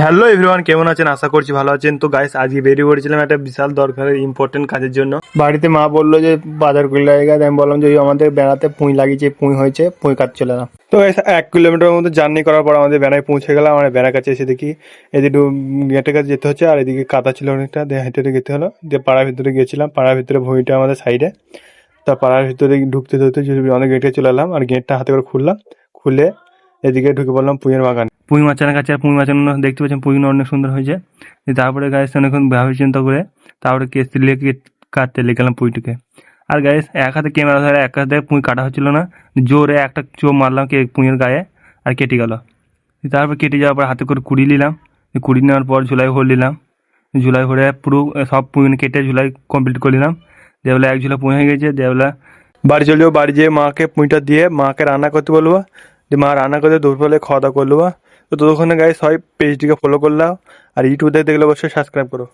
Hello everyone, কেমন আছেন? আশা করছি ভালো আছেন। তো গাইস, আজকে বেরিয়ে পড়েছিলাম একটা বিশাল দরকারের ইম্পর্টেন্ট কাজের জন্য। বাড়িতে মা বললো যে বাজার করে লাগা, আমি বললাম যে ওই আমাদের বেড়াতে পুঁই লাগিয়েছে, পুঁই হয়েছে, পুঁই কাটতে চলে এলাম। তো গাইস, 1 কিলোমিটার মতো জার্নি করার পর আমাদের বেড়ায় পৌঁছে গেলাম। আমার বেড়ার কাছে এসে দেখি এদিকে গেটের কাছে যেতে হচ্ছে, আর এদিকে কাদা ছিল অনেকটা, দিয়ে হেঁটে হেঁটে যেতে হলো। দিয়ে পাড়ার ভিতরে গেছিলাম, পাড়ার ভিতরে ভূমিটা আমাদের সাইডে। তা পাড়ার ভিতরে ঢুকতে ঢুকতে অনেক গেটে চলে এলাম, আর গেটটা হাতে করে খুললাম। খুলে এদিকে ঢুকে পড়লাম পুঁইয়ের বাগান। পুঁই মাচানের কাছে, আর পুঁই মাচানো দেখতে পাচ্ছেন পুঁইগুলো অনেক সুন্দর হয়েছে। দিয়ে তারপরে গাইস অনেকক্ষণ ভাবি চিন্তা করে তারপরে কেসি লেগে কাটতে লেগেলাম পুঁইটাকে। আর গাইস এক হাতে ক্যামেরা ধরে এক হাতে পুঁই কাটা হচ্ছিল না, জোরে একটা চোখ মারলাম পুঁইয়ের গায়ে, আর কেটে গেল। তারপর কেটে যাওয়ার পর হাতে করে কুড়ি নিলাম। কুড়ি নেওয়ার পর ঝুলাই ভরে নিলাম। ঝুলাই ভরে পুরো সব পুঁই কেটে ঝুলাই কমপ্লিট করে নিলাম। দিয়ে বলে এক ঝুলা পুঁই হয়ে গেছে। দিয়ে বলে বাড়ি চলে যাবো, বাড়ি যেয়ে মাকে পুঁইটা দিয়ে মাকে রান্না করতে বলবো। দিয়ে মা রান্না করতে দুপুরবেলায় খাওয়া দাওয়া করলো। তো ততক্ষণে গাইস হয় পেজটিকে ফলো করলাম, আর ইউটিউবে দেখলে অবশ্যই সাবস্ক্রাইব করো।